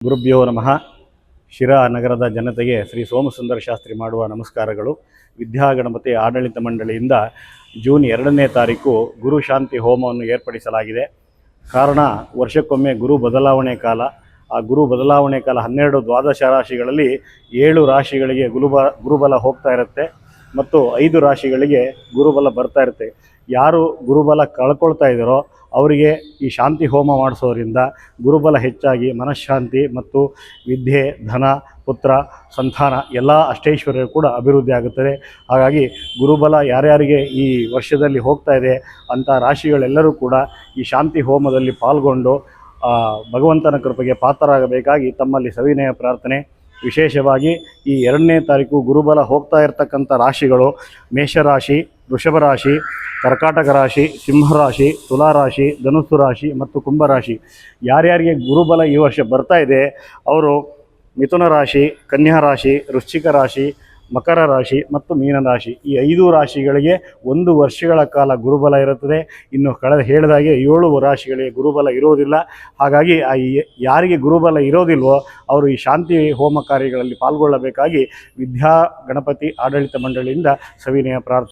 ಗುರುಭ್ಯೋ ನಮಃ. ಶಿರಾ ನಗರದ ಜನತೆಗೆ ಶ್ರೀ ಸೋಮಸುಂದರ ಶಾಸ್ತ್ರಿ ಮಾಡುವ ನಮಸ್ಕಾರಗಳು. ವಿದ್ಯಾಗಣಪತಿ ಆಡಳಿತ ಮಂಡಳಿಯಿಂದ ಜೂನ್ 2ನೇ ತಾರೀಕು ಗುರು ಶಾಂತಿ ಹೋಮವನ್ನು ಏರ್ಪಡಿಸಲಾಗಿದೆ. ಕಾರಣ ವರ್ಷಕ್ಕೊಮ್ಮೆ ಗುರು ಬದಲಾವಣೆ ಕಾಲ. ಆ ಗುರು ಬದಲಾವಣೆ ಕಾಲ 12 ದ್ವಾದಶ ರಾಶಿಗಳಲ್ಲಿ 7 ರಾಶಿಗಳಿಗೆ ಗುರುಬಲ ಹೋಗ್ತಾ ಇರುತ್ತೆ ಮತ್ತು 5 ರಾಶಿಗಳಿಗೆ ಗುರುಬಲ ಬರ್ತಾ ಇರುತ್ತೆ. ಯಾರು ಗುರುಬಲ ಕಳ್ಕೊಳ್ತಾ ಇದ್ದಾರೋ ಅವರಿಗೆ ಈ ಶಾಂತಿ ಹೋಮ ಮಾಡಿಸೋದ್ರಿಂದ ಗುರುಬಲ ಹೆಚ್ಚಾಗಿ ಮನಃಶಾಂತಿ ಮತ್ತು ವಿದ್ಯೆ, ಧನ, ಪುತ್ರ, ಸಂತಾನ ಎಲ್ಲ ಅಷ್ಟೈಶ್ವರ್ಯ ಕೂಡ ಅಭಿವೃದ್ಧಿ ಆಗುತ್ತದೆ. ಹಾಗಾಗಿ ಗುರುಬಲ ಯಾರ್ಯಾರಿಗೆ ಈ ವರ್ಷದಲ್ಲಿ ಹೋಗ್ತಾ ಇದೆ ಅಂಥ ರಾಶಿಗಳೆಲ್ಲರೂ ಕೂಡ ಈ ಶಾಂತಿ ಹೋಮದಲ್ಲಿ ಪಾಲ್ಗೊಂಡು ಭಗವಂತನ ಕೃಪೆಗೆ ಪಾತ್ರರಾಗಬೇಕಾಗಿ ತಮ್ಮಲ್ಲಿ ಸವಿನಯ ಪ್ರಾರ್ಥನೆ. ವಿಶೇಷವಾಗಿ ಈ 2ನೇ ತಾರೀಕು ಗುರುಬಲ ಹೋಗ್ತಾ ಇರತಕ್ಕಂಥ ರಾಶಿಗಳು ಮೇಷರಾಶಿ, ವೃಷಭ ರಾಶಿ, ಕರ್ಕಾಟಕ ರಾಶಿ, ಸಿಂಹರಾಶಿ, ತುಲಾರಾಶಿ, ಧನುಸ್ಸು ರಾಶಿ ಮತ್ತು ಕುಂಭರಾಶಿ. ಯಾರ್ಯಾರಿಗೆ ಗುರುಬಲ ಈ ವರ್ಷ ಬರ್ತಾ ಇದೆ ಅವರು ಮಿಥುನ ರಾಶಿ, ಕನ್ಯಾ ರಾಶಿ, ವೃಶ್ಚಿಕ ರಾಶಿ, ಮಕರ ರಾಶಿ ಮತ್ತು ಮೀನರಾಶಿ. ಈ 5 ರಾಶಿಗಳಿಗೆ 1 ವರ್ಷಗಳ ಕಾಲ ಗುರುಬಲ ಇರುತ್ತದೆ. ಇನ್ನು ಹೇಳಿದಾಗೆ 7 ರಾಶಿಗಳಿಗೆ ಗುರುಬಲ ಇರೋದಿಲ್ಲ. ಹಾಗಾಗಿ ಯಾರಿಗೆ ಗುರುಬಲ ಇರೋದಿಲ್ವೋ ಅವರು ಈ ಶಾಂತಿ ಹೋಮ ಕಾರ್ಯಗಳಲ್ಲಿ ಪಾಲ್ಗೊಳ್ಳಬೇಕಾಗಿ ವಿದ್ಯಾ ಗಣಪತಿ ಆಡಳಿತ ಮಂಡಳಿಯಿಂದ ಸವಿನಯ ಪ್ರಾರ್ಥನೆ.